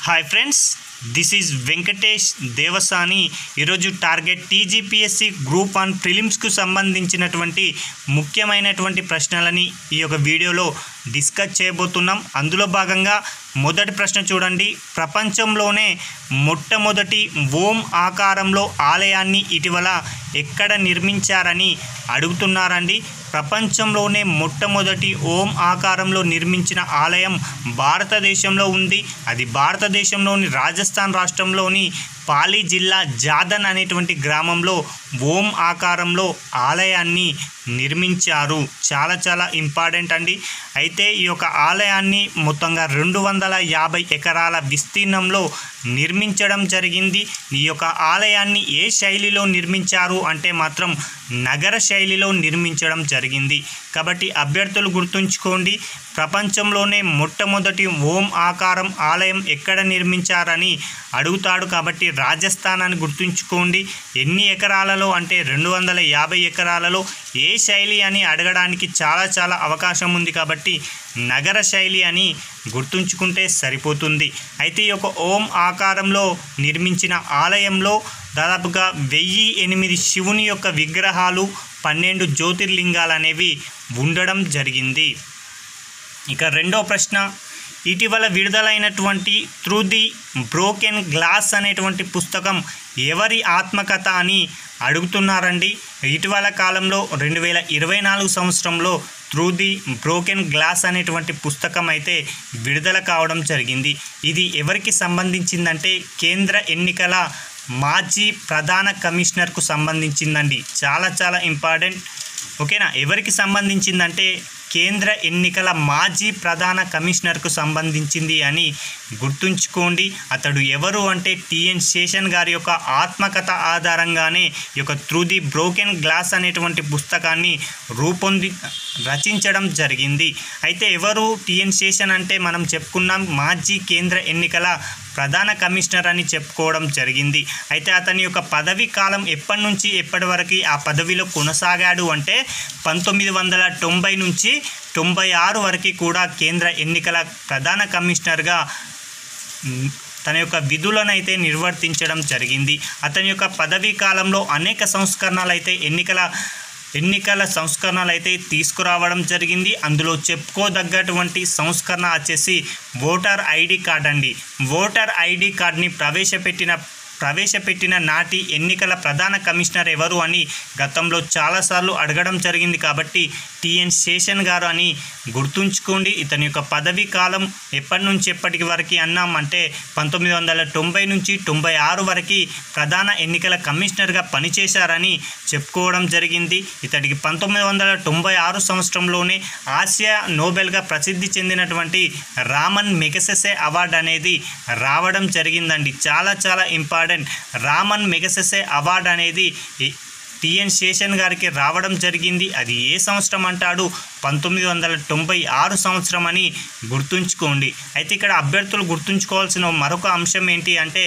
Hi friends, this is Venkatesh Devasani. ఈరోజు target TGPSC group 1 ప్రిలిమ్స్కు సంబంధించినటువంటి ముఖ్యమైనటువంటి ప్రశ్నలని ఈ యొక్క వీడియోలో డిస్కస్ చేయబోతున్నాం. అందులో భాగంగా మొదటి ప్రశ్న చూడండి. ప్రపంచంలోనే మొట్టమొదటి ఓం ఆకారంలో ఆలయాన్ని ఇటీవల ఎక్కడ నిర్మించారని అడుగుతున్నారండి. ప్రపంచంలోనే మొట్టమొదటి ఓం ఆకారంలో నిర్మించిన ఆలయం భారతదేశంలో ఉంది. అది భారతదేశంలోని రాజస్థాన్ రాష్ట్రంలోని పాలి జిల్లా జాదన్ అనేటువంటి గ్రామంలో ఓం ఆకారంలో ఆలయాన్ని నిర్మించారు. చాలా ఇంపార్టెంట్ అండి. అయితే ఈ యొక్క ఆలయాన్ని మొత్తంగా 250 ఎకరాల విస్తీర్ణంలో నిర్మించడం జరిగింది. ఈ యొక్క ఆలయాన్ని ఏ శైలిలో నిర్మించారు అంటే మాత్రం నగర శైలిలో నిర్మించడం జరిగింది. కాబట్టి అభ్యర్థులు గుర్తుంచుకోండి, ప్రపంచంలోనే మొట్టమొదటి ఓం ఆకారం ఆలయం ఎక్కడ నిర్మించారని అడుగుతాడు. కాబట్టి రాజస్థాన్ అని గుర్తుంచుకోండి. ఎన్ని ఎకరాలలో అంటే 250 ఎకరాలలో. ఏ శైలి అని అడగడానికి చాలా అవకాశం ఉంది. కాబట్టి నగర శైలి అని గుర్తుంచుకుంటే సరిపోతుంది. అయితే ఈ యొక్క ఓం ఆకారంలో నిర్మించిన ఆలయంలో దాదాపుగా 1008 శివుని యొక్క విగ్రహాలు, 12 జ్యోతిర్లింగాలు అనేవి ఉండడం జరిగింది. ఇక రెండో ప్రశ్న, ఇటీవల విడుదలైనటువంటి త్రూ ది బ్రోకెన్ గ్లాస్ అనేటువంటి పుస్తకం ఎవరి ఆత్మకథ అని అడుగుతున్నారండి. ఇటీవల కాలంలో 2024 సంవత్సరంలో త్రూ ది బ్రోకెన్ గ్లాస్ అనేటువంటి పుస్తకం అయితే విడుదల కావడం జరిగింది. ఇది ఎవరికి సంబంధించిందంటే కేంద్ర ఎన్నికల మాజీ ప్రధాన కమిషనర్కు సంబంధించిందండి. చాలా ఇంపార్టెంట్. ఓకేనా? ఎవరికి సంబంధించిందంటే కేంద్ర ఎన్నికల మాజీ ప్రధాన కమిషనర్కు సంబంధించింది అని గుర్తుంచుకోండి. అతడు ఎవరు అంటే టిఎన్ శేషన్ గారి యొక్క ఆత్మకథ ఆధారంగానే ఈ యొక్క త్రూ ది బ్రోకెన్ గ్లాస్ అనేటువంటి పుస్తకాన్ని రచించడం జరిగింది. అయితే ఎవరు టిఎన్ శేషన్ అంటే మనం చెప్పుకున్నాం, మాజీ కేంద్ర ఎన్నికల ప్రధాన కమిషనర్ అని చెప్పుకోవడం జరిగింది. అయితే అతని యొక్క పదవీ కాలం ఎప్పటి నుంచి ఎప్పటి వరకు ఆ పదవిలో కొనసాగాడు అంటే 1990 నుంచి 96 వరకు కూడా కేంద్ర ఎన్నికల ప్రధాన కమిషనర్గా తన యొక్క విధులను అయితే నిర్వర్తించడం జరిగింది. అతని యొక్క పదవీ కాలంలో అనేక సంస్కరణలు అయితే ఎన్నికల సంస్కరణలు అయితే తీసుకురావడం జరిగింది. అందులో చెప్పుకోదగ్గటువంటి సంస్కరణ వచ్చేసి ఓటర్ ఐడి కార్డ్ అండి. ఓటర్ ఐడి కార్డ్ని ప్రవేశపెట్టిన నాటి ఎన్నికల ప్రధాన కమిషనర్ ఎవరు అని గతంలో చాలాసార్లు అడగడం జరిగింది. కాబట్టి టిఎన్ శేషన్ గారు అని గుర్తుంచుకోండి. ఇతని యొక్క పదవీ కాలం ఎప్పటి నుంచి ఎప్పటికి వరకు అన్నాం అంటే 1990 నుంచి 96 వరకు ప్రధాన ఎన్నికల కమిషనర్గా పనిచేశారని చెప్పుకోవడం జరిగింది. ఇతడికి 1996 సంవత్సరంలోనే ఆసియా నోబెల్గా ప్రసిద్ధి చెందినటువంటి రామన్ మెగసెసే అవార్డు అనేది రావడం జరిగిందండి. చాలా ఇంపార్టెంట్. రామన్ మెగసెసే అవార్డు అనేది టిఎన్ శేషన్ గారికి రావడం జరిగింది. అది ఏ సంవత్సరం అంటాడు? 1996 సంవత్సరం అని గుర్తుంచుకోండి. అయితే ఇక్కడ అభ్యర్థులు గుర్తుంచుకోవాల్సిన మరొక అంశం ఏంటి అంటే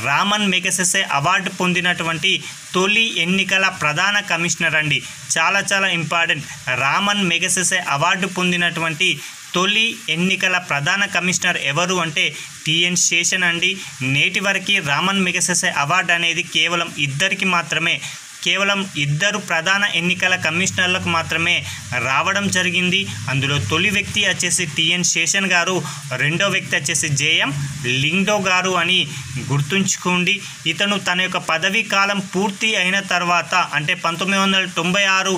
రామన్ మెగసెసే అవార్డు పొందినటువంటి తొలి ఎన్నికల ప్రధాన కమిషనర్ అండి. చాలా ఇంపార్టెంట్. రామన్ మెగసెసే అవార్డు పొందినటువంటి తొలి ఎన్నికల ప్రధాన కమిషనర్ ఎవరు అంటే టిఎన్ శేషన్ అండి. నేటి వరకు రామన్ మెగసెసే అవార్డు అనేది కేవలం ఇద్దరు ప్రధాన ఎన్నికల కమిషనర్లకు మాత్రమే రావడం జరిగింది. అందులో తొలి వ్యక్తి వచ్చేసి టిఎన్ శేషన్ గారు, రెండో వ్యక్తి వచ్చేసి జేఎం లింగ్డో గారు అని గుర్తుంచుకోండి. ఇతను తన యొక్క పదవీ కాలం పూర్తి అయిన తర్వాత అంటే 1996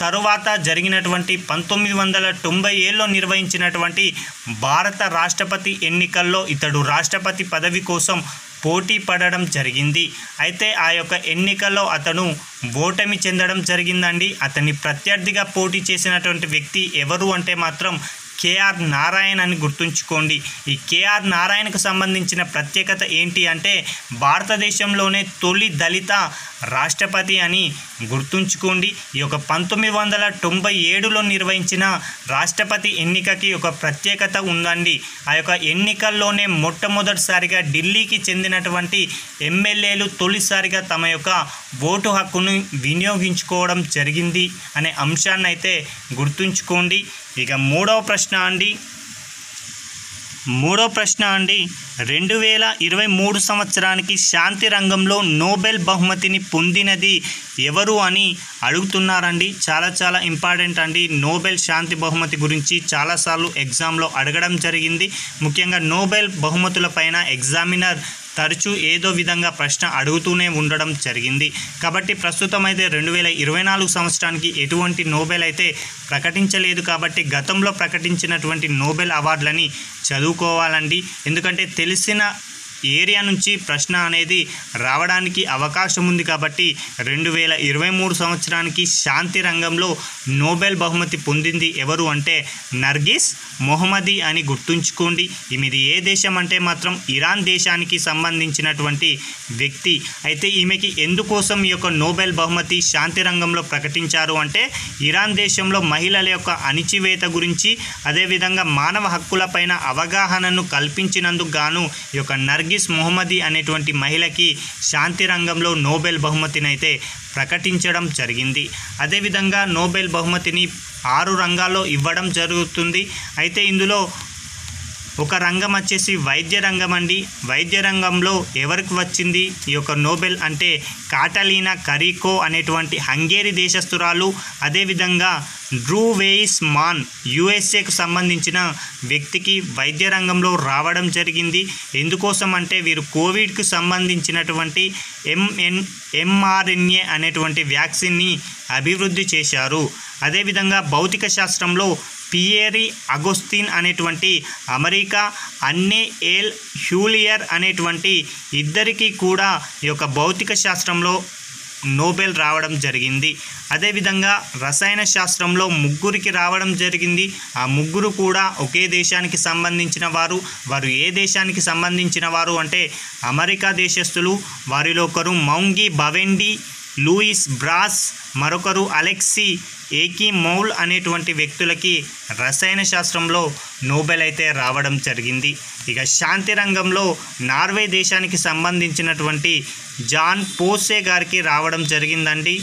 తరువాత జరిగినటువంటి 1997లో నిర్వహించినటువంటి భారత రాష్ట్రపతి ఎన్నికల్లో ఇతడు రాష్ట్రపతి పదవి కోసం పోటీ పడడం జరిగింది. అయితే ఆ యొక్క ఎన్నికల్లో అతను ఓటమి చెందడం జరిగిందండి. అతని ప్రత్యర్థిగా పోటీ చేసినటువంటి వ్యక్తి ఎవరు అంటే మాత్రం కేఆర్ నారాయణ్ అని గుర్తుంచుకోండి. ఈ కేఆర్ నారాయణకు సంబంధించిన ప్రత్యేకత ఏంటి అంటే భారతదేశంలోనే తొలి దళిత రాష్ట్రపతి అని గుర్తుంచుకోండి. ఈ యొక్క 1997లో నిర్వహించిన రాష్ట్రపతి ఎన్నికకి ఒక ప్రత్యేకత ఉందండి. ఆ యొక్క ఎన్నికల్లోనే మొట్టమొదటిసారిగా ఢిల్లీకి చెందినటువంటి ఎమ్మెల్యేలు తొలిసారిగా తమ యొక్క ఓటు హక్కును వినియోగించుకోవడం జరిగింది అనే అంశాన్ని అయితే గుర్తుంచుకోండి. ఇక మూడవ ప్రశ్న అండి, మూడో ప్రశ్న అండి, 2023 సంవత్సరానికి శాంతి రంగంలో నోబెల్ బహుమతిని పొందినది ఎవరు అని అడుగుతున్నారండి. చాలా ఇంపార్టెంట్ అండి. నోబెల్ శాంతి బహుమతి గురించి చాలాసార్లు ఎగ్జామ్లో అడగడం జరిగింది. ముఖ్యంగా నోబెల్ బహుమతుల పైన ఎగ్జామినర్ తరచూ ఏదో విధంగా ప్రశ్న అడుగుతూనే ఉండడం జరిగింది. కాబట్టి ప్రస్తుతం అయితే 2024 సంవత్సరానికి ఎటువంటి నోబెల్ అయితే ప్రకటించలేదు. కాబట్టి గతంలో ప్రకటించినటువంటి నోబెల్ అవార్డులని చదువుకోవాలండి. ఎందుకంటే తెలిసిన ఏరియా నుంచి ప్రశ్న అనేది రావడానికి అవకాశం ఉంది. కాబట్టి 2023 సంవత్సరానికి శాంతి రంగంలో నోబెల్ బహుమతి పొందింది ఎవరు అంటే నర్గిస్ మొహమ్మదీ అని గుర్తుంచుకోండి. ఈమెది ఏ దేశం అంటే మాత్రం ఇరాన్ దేశానికి సంబంధించినటువంటి వ్యక్తి. అయితే ఈమెకి ఎందుకోసం ఈ యొక్క నోబెల్ బహుమతి శాంతి రంగంలో ప్రకటించారు అంటే ఇరాన్ దేశంలో మహిళల యొక్క అణిచివేత గురించి, అదేవిధంగా మానవ హక్కులపైన అవగాహనను కల్పించినందుకు గాను ఈ యొక్క నర్గిస్ మొహమ్మదీ అనేటువంటి మహిళకి శాంతి రంగంలో నోబెల్ బహుమతిని అయితే ప్రకటించడం జరిగింది. అదేవిధంగా నోబెల్ బహుమతిని 6 రంగాల్లో ఇవ్వడం జరుగుతుంది. అయితే ఇందులో ఒక రంగం వచ్చేసి వైద్య రంగం అండి. వైద్య రంగంలో ఎవరికి వచ్చింది ఈ యొక్క నోబెల్ అంటే కాటలీనా కరీకో అనేటువంటి హంగేరీ దేశస్తురాలు, అదేవిధంగా డ్రూ వెయిస్మాన్ యుఎస్ఏకు సంబంధించిన వ్యక్తికి వైద్య రంగంలో రావడం జరిగింది. ఎందుకోసం అంటే వీరు కోవిడ్కు సంబంధించినటువంటి mRNA అనేటువంటి వ్యాక్సిన్ని అభివృద్ధి చేశారు. అదేవిధంగా భౌతిక శాస్త్రంలో పియేరీ అగోస్టిన్ అనేటువంటి అమెరికా, అన్నే ఎల్ హ్యూలియర్ అనేటువంటి ఇద్దరికి కూడా ఈ యొక్క భౌతిక శాస్త్రంలో నోబెల్ రావడం జరిగింది. అదేవిధంగా రసాయన శాస్త్రంలో 3 రావడం జరిగింది. ఆ 3 కూడా ఒకే దేశానికి సంబంధించిన వారు. వారు ఏ దేశానికి సంబంధించిన వారు అంటే అమెరికా దేశస్థులు. వారిలో ఒకరు మౌంగి బవెండి లూయిస్ బ్రాస్, మరొకరు అలెక్సీ ఏకిమౌల్ అనేటువంటి వ్యక్తులకి రసాయన శాస్త్రంలో నోబెల్ అయితే రావడం జరిగింది. ఇక శాంతి రంగంలో నార్వే దేశానికి సంబంధించినటువంటి జాన్ పోసే గారికి రావడం జరిగిందండి.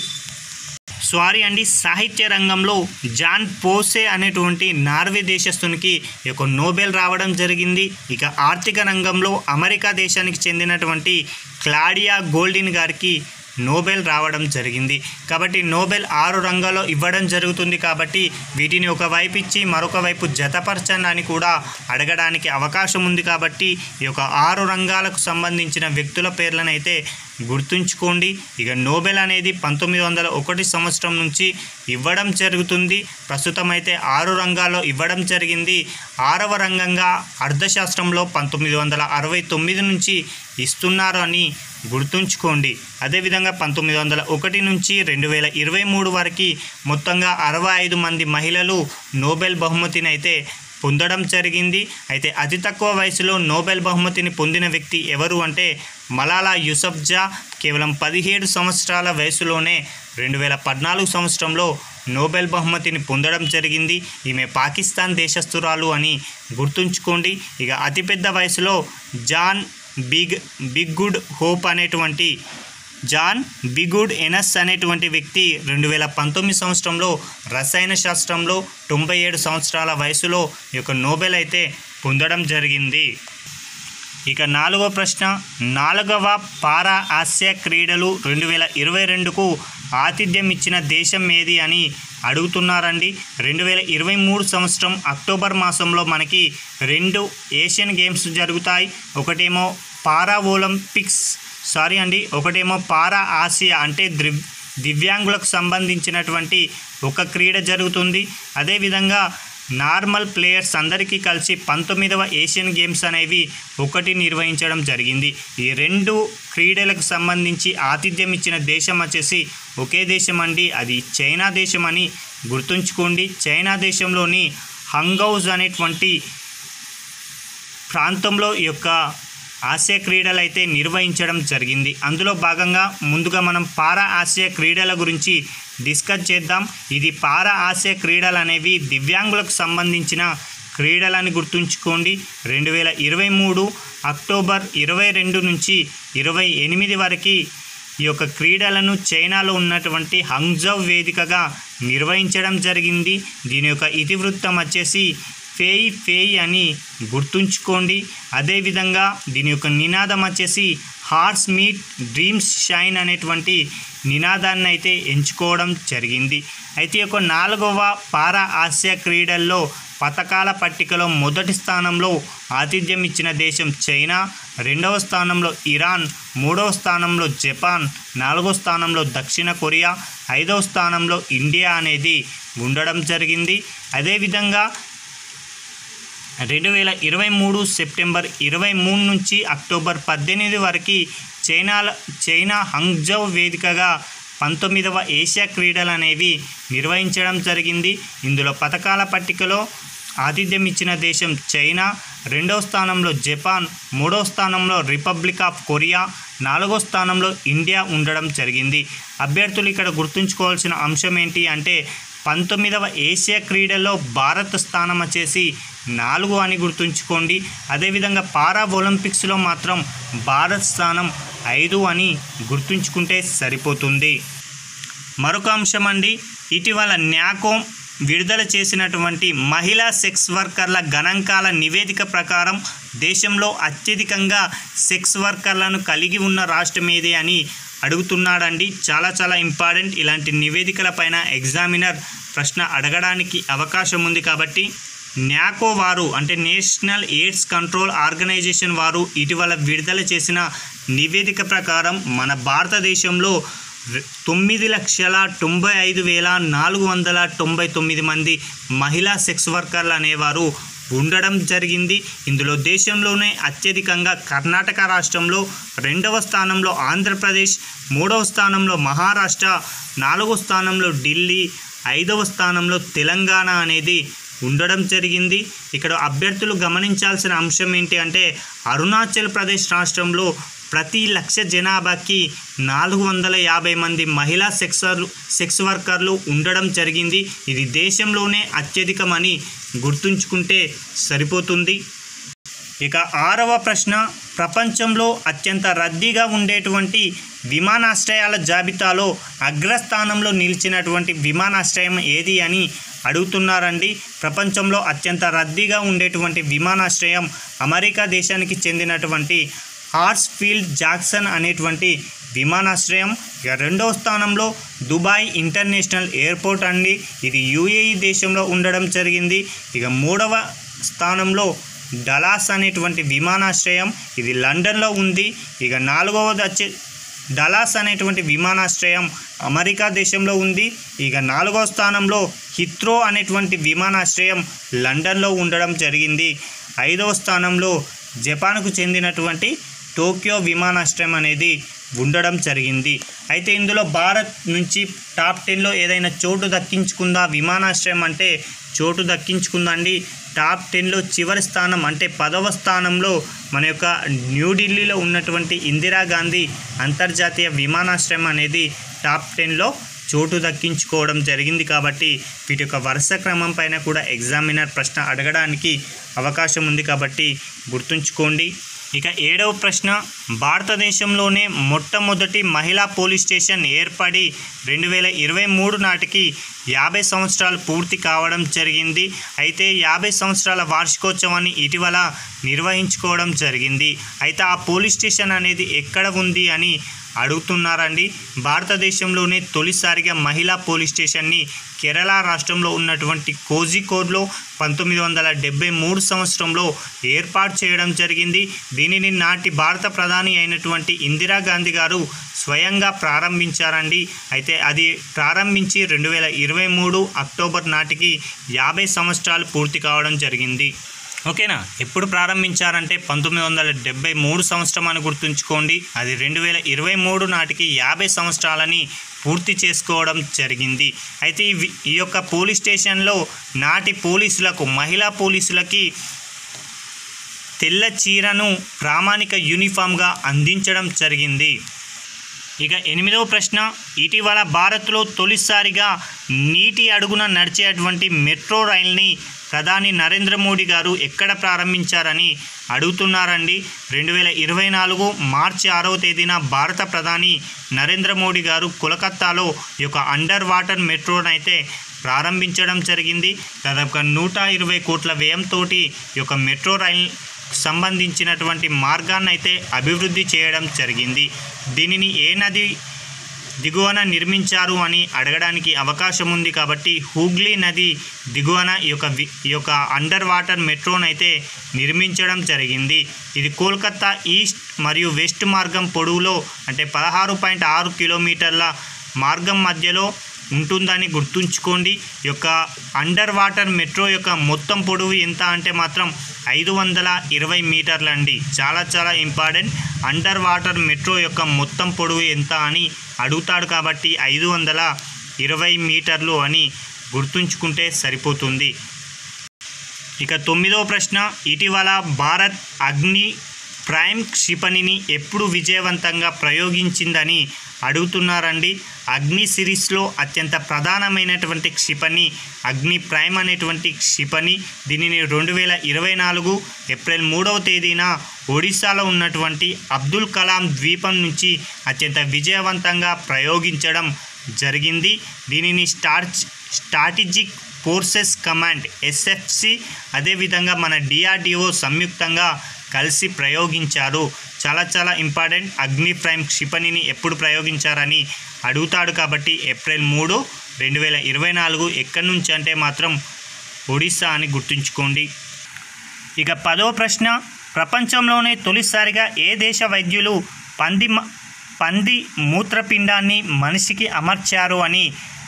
సారీ అండి, సాహిత్య రంగంలో జాన్ పోసే అనేటువంటి నార్వే దేశస్తునికి ఈ యొక్క నోబెల్ రావడం జరిగింది. ఇక ఆర్థిక రంగంలో అమెరికా దేశానికి చెందినటువంటి క్లాడియా గోల్డిన్ గారికి నోబెల్ రావడం జరిగింది. కాబట్టి నోబెల్ 6 రంగాల్లో ఇవ్వడం జరుగుతుంది. కాబట్టి వీటిని ఒకవైపు ఇచ్చి మరొక వైపు జతపరచండి అని కూడా అడగడానికి అవకాశం ఉంది. కాబట్టి ఈ యొక్క 6 రంగాలకు సంబంధించిన వ్యక్తుల పేర్లను అయితే గుర్తుంచుకోండి. ఇక నోబెల్ అనేది 1901 సంవత్సరం నుంచి ఇవ్వడం జరుగుతుంది. ప్రస్తుతం అయితే 6 రంగాల్లో ఇవ్వడం జరిగింది. 6వ రంగంగా అర్థశాస్త్రంలో 1969 నుంచి ఇస్తున్నారు అని గుర్తుంచుకోండి. అదేవిధంగా 1901 నుంచి 2023 వరకు మొత్తంగా 65 మంది మహిళలు నోబెల్ బహుమతిని అయితే పొందడం జరిగింది. అయితే అతి తక్కువ వయసులో నోబెల్ బహుమతిని పొందిన వ్యక్తి ఎవరు అంటే మలాలా యూసఫ్జా. కేవలం 17 సంవత్సరాల వయసులోనే 2014 సంవత్సరంలో నోబెల్ బహుమతిని పొందడం జరిగింది. ఈమె పాకిస్తాన్ దేశస్తురాలు అని గుర్తుంచుకోండి. ఇక అతిపెద్ద వయసులో జాన్ బిగ్గుడ్ హోప్ అనేటువంటి జాన్ బిగుడ్ ఎనస్ అనేటువంటి వ్యక్తి 2019 సంవత్సరంలో రసాయన శాస్త్రంలో 97 సంవత్సరాల వయసులో ఈ యొక్క నోబెల్ అయితే పొందడం జరిగింది. ఇక 4వ ప్రశ్న, 4వ పారా ఆసియా క్రీడలు 2022కు ఆతిథ్యం ఇచ్చిన దేశం ఏది అని అడుగుతున్నారండి. 2023 సంవత్సరం అక్టోబర్ మాసంలో మనకి 2 ఏషియన్ గేమ్స్ జరుగుతాయి. ఒకటేమో పారా ఒలింపిక్స్ ఒకటేమో పారా ఆసియా అంటే దివ్యాంగులకు సంబంధించినటువంటి ఒక క్రీడ జరుగుతుంది. అదేవిధంగా నార్మల్ ప్లేయర్స్ అందరికీ కలిసి 19వ ఏషియన్ గేమ్స్ అనేవి ఒకటి నిర్వహించడం జరిగింది. ఈ 2 క్రీడలకు సంబంధించి ఆతిథ్యం ఇచ్చిన దేశం వచ్చేసి ఒకే దేశం అండి, అది చైనా దేశం అని గుర్తుంచుకోండి. చైనా దేశంలోని హంగౌజ్ అనేటువంటి ప్రాంతంలో ఈ యొక్క ఆసియా క్రీడలు అయితే నిర్వహించడం జరిగింది. అందులో భాగంగా ముందుగా మనం పారా ఆసియా క్రీడల గురించి డిస్కస్ చేద్దాం. ఇది పారా ఆసియా క్రీడలు అనేవి దివ్యాంగులకు సంబంధించిన క్రీడలని గుర్తుంచుకోండి. 2023 అక్టోబర్ 22 నుంచి 28 వరకు ఈ యొక్క క్రీడలను చైనాలో ఉన్నటువంటి హంగ్జౌ వేదికగా నిర్వహించడం జరిగింది. దీని యొక్క ఇతివృత్తం వచ్చేసి ఫేయి ఫేయి అని గుర్తుంచుకోండి. అదేవిధంగా దీని యొక్క నినాదం వచ్చేసి హార్ట్స్ మీట్ డ్రీమ్స్ షైన్ అనేటువంటి నినాదాన్ని అయితే ఎంచుకోవడం జరిగింది. అయితే ఈ యొక్క 4వ పారా ఆసియా క్రీడల్లో పతకాల పట్టికలో మొదటి స్థానంలో ఆతిథ్యం ఇచ్చిన దేశం చైనా, 2వ స్థానంలో ఇరాన్, 3వ స్థానంలో జపాన్, 4వ స్థానంలో దక్షిణ కొరియా, 5వ స్థానంలో ఇండియా అనేది ఉండడం జరిగింది. అదేవిధంగా 2023 సెప్టెంబర్ 23 నుంచి అక్టోబర్ 18 వరకు చైనా హంగ్జౌ వేదికగా 19వ ఏషియా క్రీడలు అనేవి నిర్వహించడం జరిగింది. ఇందులో పతకాల పట్టికలో ఆతిథ్యం ఇచ్చిన దేశం చైనా, 2వ స్థానంలో జపాన్, 3వ స్థానంలో రిపబ్లిక్ ఆఫ్ కొరియా, 4వ స్థానంలో ఇండియా ఉండడం జరిగింది. అభ్యర్థులు ఇక్కడ గుర్తుంచుకోవాల్సిన అంశం ఏంటి అంటే 19వ ఏషియా క్రీడల్లో భారత్ స్థానం వచ్చేసి 4 అని గుర్తుంచుకోండి. అదేవిధంగా పారా ఒలింపిక్స్లో మాత్రం భారత్ స్థానం 5 అని గుర్తుంచుకుంటే సరిపోతుంది. మరొక అంశం అండి, ఇటీవల న్యాకోమ్ విడుదల చేసినటువంటి మహిళా సెక్స్ వర్కర్ల గణాంకాల నివేదిక ప్రకారం దేశంలో అత్యధికంగా సెక్స్ వర్కర్లను కలిగి ఉన్న రాష్ట్రం ఏది అని అడుగుతున్నాడండి. చాలా ఇంపార్టెంట్. ఇలాంటి నివేదికల పైన ఎగ్జామినర్ ప్రశ్న అడగడానికి అవకాశం ఉంది. కాబట్టి న్యాకో వారు అంటే నేషనల్ ఎయిడ్స్ కంట్రోల్ ఆర్గనైజేషన్ వారు ఇటీవల విడుదల చేసిన నివేదిక ప్రకారం మన భారతదేశంలో 9,95,499 మంది మహిళా సెక్స్ వర్కర్లు అనేవారు ఉండడం జరిగింది. ఇందులో దేశంలోనే అత్యధికంగా కర్ణాటక రాష్ట్రంలో, 2వ స్థానంలో ఆంధ్రప్రదేశ్, 3వ స్థానంలో మహారాష్ట్ర, 4వ స్థానంలో ఢిల్లీ, 5వ స్థానంలో తెలంగాణ అనేది ఉండడం జరిగింది. ఇక్కడ అభ్యర్థులు గమనించాల్సిన అంశం ఏంటి అంటే అరుణాచల్ ప్రదేశ్ రాష్ట్రంలో ప్రతి 1,00,000 జనాభాకి 450 మంది మహిళా సెక్స్ వర్కర్లు ఉండడం జరిగింది. ఇది దేశంలోనే అత్యధికమని గుర్తుంచుకుంటే సరిపోతుంది. ఇక 6వ ప్రశ్న, ప్రపంచంలో అత్యంత రద్దీగా ఉండేటువంటి విమానాశ్రయాల జాబితాలో అగ్రస్థానంలో నిలిచినటువంటి విమానాశ్రయం ఏది అని అడుగుతున్నారండి. ప్రపంచంలో అత్యంత రద్దీగా ఉండేటువంటి విమానాశ్రయం అమెరికా దేశానికి చెందినటువంటి హార్ట్స్ఫీల్డ్ జాక్సన్ అనేటువంటి విమానాశ్రయం. ఇక 2వ స్థానంలో దుబాయ్ ఇంటర్నేషనల్ ఎయిర్పోర్ట్ అండి, ఇది యుఏఈ దేశంలో ఉండడం జరిగింది. ఇక 3వ స్థానంలో డలాస్ అనేటువంటి విమానాశ్రయం, ఇది లండన్లో ఉంది. ఇక 4వది వచ్చే డలాస్ అనేటువంటి విమానాశ్రయం అమెరికా దేశంలో ఉంది. ఇక 4వ స్థానంలో హిత్రో అనేటువంటి విమానాశ్రయం లండన్లో ఉండడం జరిగింది. 5వ స్థానంలో జపాన్కు చెందినటువంటి టోక్యో విమానాశ్రయం అనేది ఉండడం జరిగింది. అయితే ఇందులో భారత్ నుంచి టాప్ 10లో ఏదైనా చోటు దక్కించుకుందా విమానాశ్రయం అంటే చోటు దక్కించుకుందండి. టాప్ 10లో చివరి స్థానం అంటే 10వ స్థానంలో మన యొక్క న్యూఢిల్లీలో ఉన్నటువంటి ఇందిరాగాంధీ అంతర్జాతీయ విమానాశ్రయం అనేది టాప్ 10లో చోటు దక్కించుకోవడం జరిగింది. కాబట్టి వీటి యొక్క వరుస క్రమం పైన కూడా ఎగ్జామినర్ ప్రశ్న అడగడానికి అవకాశం ఉంది. కాబట్టి గుర్తుంచుకోండి. ఇక 7వ ప్రశ్న, భారతదేశంలోనే మొట్టమొదటి మహిళా పోలీస్ స్టేషన్ ఏర్పడి 2023 నాటికి 50 సంవత్సరాలు పూర్తి కావడం జరిగింది. అయితే 50 సంవత్సరాల వార్షికోత్సవాన్ని ఇటీవల నిర్వహించుకోవడం జరిగింది. అయితే ఆ పోలీస్ స్టేషన్ అనేది ఎక్కడ ఉంది అని అడుగుతున్నారండి. భారతదేశంలోనే తొలిసారిగా మహిళా పోలీస్ స్టేషన్ని కేరళ రాష్ట్రంలో ఉన్నటువంటి కోజికోడ్లో 1973 సంవత్సరంలో ఏర్పాటు చేయడం జరిగింది. దీనిని నాటి భారత ప్రధాని అయినటువంటి ఇందిరాగాంధీ గారు స్వయంగా ప్రారంభించారండి. అయితే అది ప్రారంభించి 2023 అక్టోబర్ నాటికి 50 సంవత్సరాలు పూర్తి కావడం జరిగింది. ఓకేనా. ఎప్పుడు ప్రారంభించారంటే 1973 సంవత్సరం అని గుర్తుంచుకోండి. అది 2023 నాటికి 50 సంవత్సరాలని పూర్తి చేసుకోవడం జరిగింది. అయితే ఈ యొక్క పోలీస్ స్టేషన్లో నాటి పోలీసులకు, మహిళా పోలీసులకి తెల్ల చీరను ప్రామాణిక యూనిఫామ్గా అందించడం జరిగింది. ఇక 8వ ప్రశ్న, ఇటీవల భారత్లో తొలిసారిగా నీటి అడుగున నడిచేటువంటి మెట్రో రైల్ని ప్రధాని నరేంద్ర మోడీ గారు ఎక్కడ ప్రారంభించారని అడుగుతున్నారండి. 2024 మార్చి 6వ తేదీన భారత ప్రధాని నరేంద్ర మోడీ గారు కోల్కతాలో ఈ యొక్క అండర్ వాటర్ మెట్రోను అయితే ప్రారంభించడం జరిగింది. దాదాపుగా 120 కోట్ల వ్యయంతో ఈ యొక్క మెట్రో రైల్ సంబంధించినటువంటి మార్గాన్ని అయితే అభివృద్ధి చేయడం జరిగింది. దీనిని ఏ నది దిగువన నిర్మించారు అని అడగడానికి అవకాశం ఉంది కాబట్టి హూగ్లీ నది దిగువన ఈ యొక్క అండర్ వాటర్ మెట్రోను అయితే నిర్మించడం జరిగింది. ఇది కోల్కతా ఈస్ట్ మరియు వెస్ట్ మార్గం పొడవులో అంటే 16.6 కిలోమీటర్ల మార్గం మధ్యలో ఉంటుందని గుర్తుంచుకోండి. ఈ యొక్క అండర్ వాటర్ మెట్రో యొక్క మొత్తం పొడవు ఎంత అంటే మాత్రం 520 మీటర్లు అండి. చాలా చాలా ఇంపార్టెంట్. అండర్ వాటర్ మెట్రో యొక్క మొత్తం పొడవు ఎంత అని అడుగుతాడు కాబట్టి 520 మీటర్లు అని గుర్తుంచుకుంటే సరిపోతుంది. ఇక 9వ ప్రశ్న, ఇటీవల భారత్ అగ్ని ప్రైమ్ క్షిపణిని ఎప్పుడు విజయవంతంగా ప్రయోగించిందని అడుగుతున్నారండి. అగ్ని సిరీస్లో అత్యంత ప్రధానమైనటువంటి క్షిపణి అగ్ని ప్రైమ్ అనేటువంటి క్షిపణి. దీనిని 2024 ఏప్రిల్ 3వ తేదీన ఒడిశాలో ఉన్నటువంటి అబ్దుల్ కలాం ద్వీపం నుంచి అత్యంత విజయవంతంగా ప్రయోగించడం జరిగింది. దీనిని స్ట్రాటజిక్ ఫోర్సెస్ కమాండ్ SFC అదేవిధంగా మన DRDO సంయుక్తంగా కలిసి ప్రయోగించారు. చాలా చాలా ఇంపార్టెంట్. అగ్ని ప్రైమ్ క్షిపణిని ఎప్పుడు ప్రయోగించారని అడుగుతాడు కాబట్టి ఏప్రిల్ 3, 2024. ఎక్కడి నుంచి అంటే మాత్రం ఒడిశా అని గుర్తుంచుకోండి. ఇక 10వ ప్రశ్న, ప్రపంచంలోనే తొలిసారిగా ఏ దేశ వైద్యులు పంది మూత్రపిండాన్ని మనిషికి అమర్చారు అని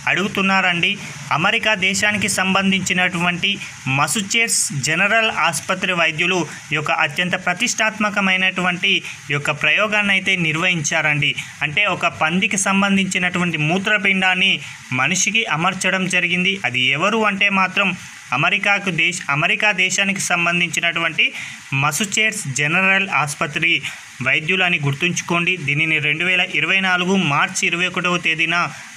అడుగుతున్నారండి. అమెరికా దేశానికి సంబంధించినటువంటి మసూచెట్స్ జనరల్ ఆసుపత్రి వైద్యులు ఈ యొక్క అత్యంత ప్రతిష్టాత్మకమైనటువంటి ఈ యొక్క ప్రయోగాన్ని అయితే నిర్వహించారండి. అంటే ఒక పందికి సంబంధించినటువంటి మూత్రపిండాన్ని మనిషికి అమర్చడం జరిగింది. అది ఎవరు అంటే మాత్రం అమెరికా దేశానికి సంబంధించినటువంటి మసూచెట్స్ జనరల్ ఆసుపత్రి వైద్యులు అని గుర్తుంచుకోండి. దీనిని 2024 మార్చి 21వ తేదీన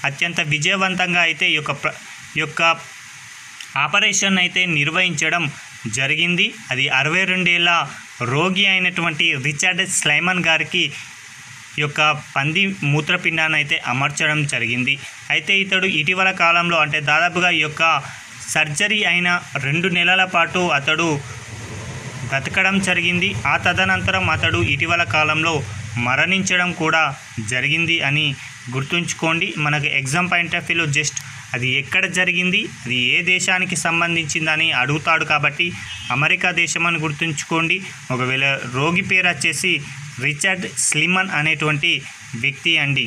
అత్యంత విజయవంతంగా అయితే ఈ యొక్క ఆపరేషన్ అయితే నిర్వహించడం జరిగింది. అది 62 ఏళ్ల రోగి అయినటువంటి రిచర్డ్ స్లైమన్ గారికి ఈ యొక్క పంది మూత్రపిండాన్ని అయితే అమర్చడం జరిగింది. అయితే ఇతడు ఇటీవల కాలంలో అంటే దాదాపుగా ఈ యొక్క సర్జరీ అయిన 2 నెలల పాటు అతడు బ్రతకడం జరిగింది. ఆ తదనంతరం అతడు ఇటీవల కాలంలో మరణించడం కూడా జరిగింది అని గుర్తుంచుకోండి. మనకు ఎగ్జామ్ పాయింట్ ఆఫ్ వ్యూలో జస్ట్ అది ఎక్కడ జరిగింది, అది ఏ దేశానికి సంబంధించిందని అడుగుతాడు కాబట్టి అమెరికా దేశం అని గుర్తుంచుకోండి. ఒకవేళ రోగి పేరు వచ్చేసి రిచర్డ్ స్లిమన్ అనేటువంటి వ్యక్తి అండి.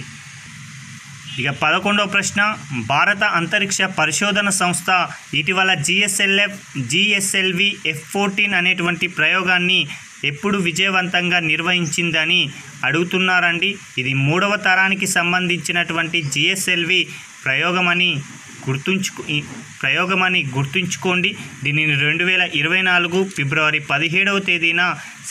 ఇక 11వ ప్రశ్న, భారత అంతరిక్ష పరిశోధన సంస్థ ఇటీవల GSLV F-14 అనేటువంటి ప్రయోగాన్ని ఎప్పుడు విజయవంతంగా నిర్వహించిందని అడుగుతున్నారండి. ఇది 3వ తరానికి సంబంధించినటువంటి GSLV ప్రయోగమని గుర్తుంచుకోండి. దీనిని 2024 ఫిబ్రవరి 17వ తేదీన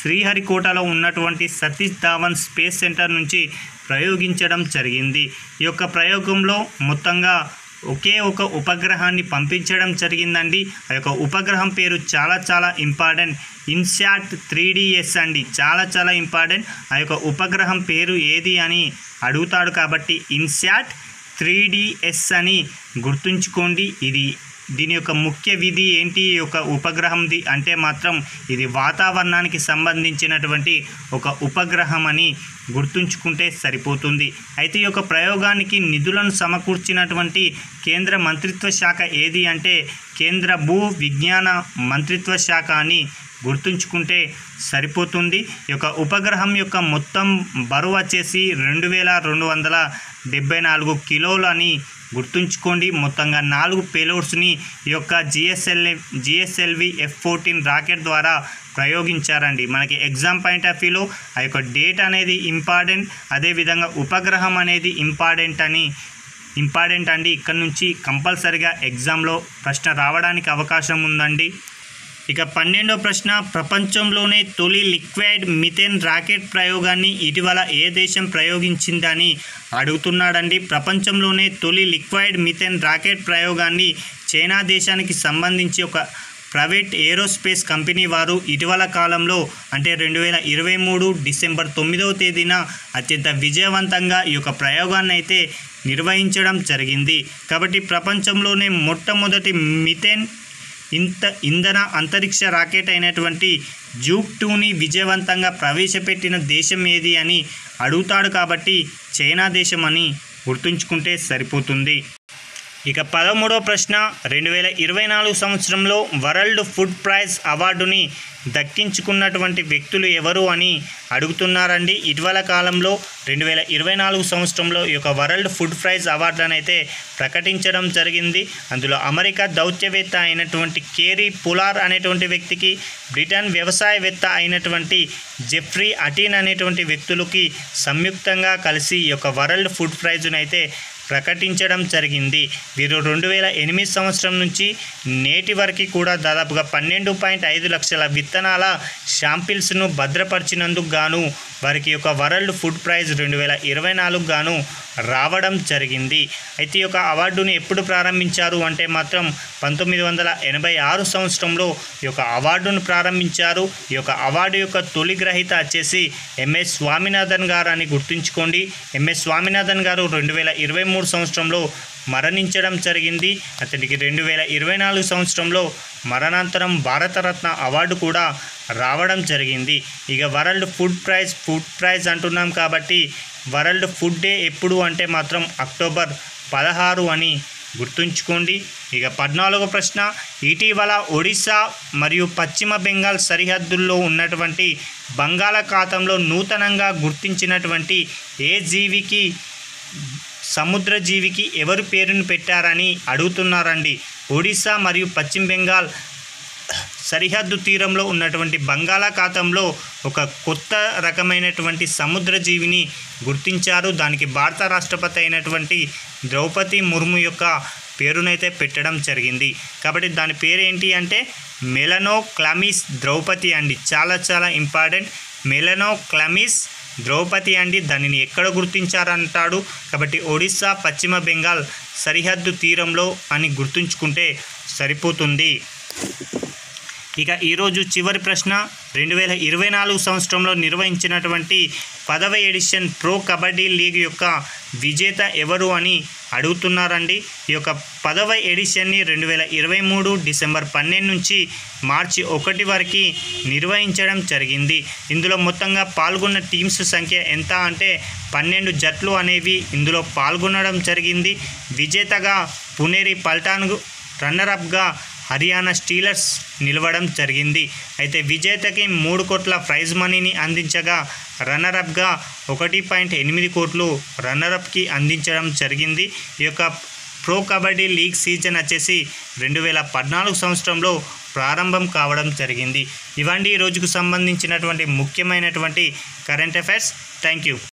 శ్రీహరికోటలో ఉన్నటువంటి సతీష్ ధావన్ స్పేస్ సెంటర్ నుంచి ప్రయోగించడం జరిగింది. ఈ యొక్క ప్రయోగంలో మొత్తంగా ఒకే ఒక ఉపగ్రహాన్ని పంపించడం జరిగిందండి. ఆ యొక్క ఉపగ్రహం పేరు చాలా చాలా ఇంపార్టెంట్, ఇన్శాట్ 3DS అండి. చాలా చాలా ఇంపార్టెంట్. ఆ యొక్క ఉపగ్రహం పేరు ఏది అని అడుగుతాడు కాబట్టి ఇన్శాట్ 3DS అని గుర్తుంచుకోండి. దీని యొక్క ముఖ్య విధి ఏంటి ఈ యొక్క ఉపగ్రహంది అంటే మాత్రం ఇది వాతావరణానికి సంబంధించినటువంటి ఒక ఉపగ్రహం అని గుర్తుంచుకుంటే సరిపోతుంది. అయితే ఈ యొక్క ప్రయోగానికి నిధులను సమకూర్చినటువంటి కేంద్ర మంత్రిత్వ శాఖ ఏది అంటే కేంద్ర భూ విజ్ఞాన మంత్రిత్వ శాఖ అని గుర్తుంచుకుంటే సరిపోతుంది. ఈ యొక్క ఉపగ్రహం యొక్క మొత్తం బరువు వచ్చేసి 2274 కిలోలు అని గుర్తుంచుకోండి. మొత్తంగా 4 పేలోడ్స్ని ఈ యొక్క GSLV F-14 రాకెట్ ద్వారా ప్రయోగించారండి. మనకి ఎగ్జామ్ పాయింట్ ఆఫ్ వ్యూలో ఆ యొక్క డేట్ అనేది ఇంపార్టెంట్, అదేవిధంగా ఉపగ్రహం అనేది ఇంపార్టెంట్ అండి. ఇక్కడ నుంచి కంపల్సరిగా ఎగ్జామ్లో ప్రశ్న రావడానికి అవకాశం ఉందండి. ఇక 12వ ప్రశ్న, ప్రపంచంలోనే తొలి లిక్విడ్ మిథేన్ రాకెట్ ప్రయోగాన్ని ఇటీవల ఏ దేశం ప్రయోగించిందని అడుగుతున్నాడండి. ప్రపంచంలోనే తొలి లిక్విడ్ మిథేన్ రాకెట్ ప్రయోగాన్ని చైనా దేశానికి సంబంధించి ఒక ప్రైవేట్ ఏరోస్పేస్ కంపెనీ వారు ఇటీవల కాలంలో అంటే 2023 డిసెంబర్ 9వ తేదీన అత్యంత విజయవంతంగా ఈ యొక్క ప్రయోగాన్ని అయితే నిర్వహించడం జరిగింది. కాబట్టి ప్రపంచంలోనే మొట్టమొదటి మిథేన్ ఇంధన అంతరిక్ష రాకెట్ అయినటువంటి జూక్ 2ని విజయవంతంగా ప్రవేశపెట్టిన దేశం ఏది అని అడుగుతాడు. కాబట్టి చైనా దేశం అని గుర్తుంచుకుంటే సరిపోతుంది. ఇక 13వ ప్రశ్న, 2024 సంవత్సరంలో వరల్డ్ ఫుడ్ ప్రైజ్ అవార్డుని దక్కించుకున్నటువంటి వ్యక్తులు ఎవరు అని అడుగుతున్నారండి. ఇటీవల కాలంలో 2024 సంవత్సరంలో ఈ యొక్క వరల్డ్ ఫుడ్ ప్రైజ్ అవార్డులను అయితే ప్రకటించడం జరిగింది. అందులో అమెరికా దౌత్యవేత్త అయినటువంటి కేరీ పులార్ అనేటువంటి వ్యక్తికి, బ్రిటన్ వ్యవసాయవేత్త అయినటువంటి జెఫ్రీ అటీన్ అనేటువంటి వ్యక్తులకి సంయుక్తంగా కలిసి ఈ యొక్క వరల్డ్ ఫుడ్ ప్రైజ్ను అయితే ప్రకటించడం జరిగింది. వీరు 2008 సంవత్సరం నుంచి నేటి వరకు కూడా దాదాపుగా 12.5 లక్షల విత్తనాల శాంపిల్స్ను భద్రపరిచినందుకు గాను వారికి యొక్క వరల్డ్ ఫుడ్ ప్రైజ్ 2024 గాను రావడం జరిగింది. అయితే ఈ యొక్క అవార్డును ఎప్పుడు ప్రారంభించారు అంటే మాత్రం 1986 సంవత్సరంలో ఈ యొక్క అవార్డును ప్రారంభించారు. ఈ యొక్క అవార్డు యొక్క తొలి గ్రహీత వచ్చేసి ఎంఎస్ స్వామినాథన్ గారు అని గుర్తుంచుకోండి. ఎంఎస్ స్వామినాథన్ గారు 2023 సంవత్సరంలో మరణించడం జరిగింది. అతనికి 2024 సంవత్సరంలో మరణాంతరం భారతరత్న అవార్డు కూడా రావడం జరిగింది. ఇక వరల్డ్ ఫుడ్ ప్రైజ్ అంటున్నాం కాబట్టి వరల్డ్ ఫుడ్ డే ఎప్పుడు అంటే మాత్రం అక్టోబర్ 16 అని గుర్తుంచుకోండి. ఇక 14వ ప్రశ్న, ఇటీవల ఒడిశా మరియు పశ్చిమ బెంగాల్ సరిహద్దుల్లో ఉన్నటువంటి బంగాళాఖాతంలో నూతనంగా గుర్తించినటువంటి ఏ జీవికి, సముద్ర జీవికి ఎవరు పేరును పెట్టారని అడుగుతున్నారండి. ఒడిశా మరియు పశ్చిమ బెంగాల్ సరిహద్దు తీరంలో ఉన్నటువంటి బంగాళాఖాతంలో ఒక కొత్త రకమైనటువంటి సముద్ర జీవిని గుర్తించారు. దానికి భారత రాష్ట్రపతి అయినటువంటి ద్రౌపది ముర్ము యొక్క పేరునైతే పెట్టడం జరిగింది. కాబట్టి దాని పేరు ఏంటి అంటే మెలనోక్లామిస్ ద్రౌపది అండి. చాలా చాలా ఇంపార్టెంట్. మెలనోక్లామిస్ ద్రౌపది అండి. దానిని ఎక్కడ గుర్తించారంటాడు. కాబట్టి ఒడిశా పశ్చిమ బెంగాల్ సరిహద్దు తీరంలో అని గుర్తుంచుకుంటే సరిపోతుంది. ఇక ఈరోజు చివరి ప్రశ్న, 2024 సంవత్సరంలో నిర్వహించినటువంటి 10వ ఎడిషన్ ప్రో కబడ్డీ లీగ్ యొక్క విజేత ఎవరు అని అడుగుతున్నారండి. ఈ యొక్క 10వ ఎడిషన్ని 2023 డిసెంబర్ 12 నుంచి మార్చి 1 వరకు నిర్వహించడం జరిగింది. ఇందులో మొత్తంగా పాల్గొన్న టీమ్స్ సంఖ్య ఎంత అంటే 12 జట్లు అనేవి ఇందులో పాల్గొనడం జరిగింది. విజేతగా పునేరి పల్టాన్, రన్నరప్గా హర్యానా స్టీలర్స్ నిలవడం జరిగింది. అయితే విజేతకి 3 కోట్ల ప్రైజ్ మనీని అందించగా రన్నరప్గా 1.8 కోట్లు రన్నరప్కి అందించడం జరిగింది. ఈ యొక్క ప్రో కబడ్డీ లీగ్ సీజన్ వచ్చేసి 2014 సంవత్సరంలో ప్రారంభం కావడం జరిగింది. ఇవండి ఈ రోజుకు సంబంధించినటువంటి ముఖ్యమైనటువంటి కరెంట్ అఫైర్స్. Thank you.